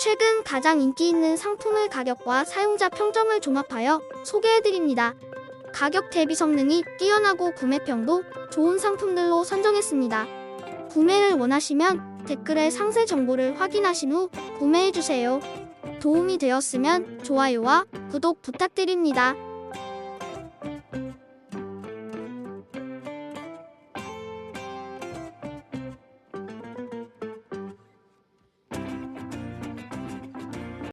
최근 가장 인기 있는 상품의 가격과 사용자 평점을 종합하여 소개해드립니다. 가격 대비 성능이 뛰어나고 구매평도 좋은 상품들로 선정했습니다. 구매를 원하시면 댓글에 상세 정보를 확인하신 후 구매해주세요. 도움이 되었으면 좋아요와 구독 부탁드립니다.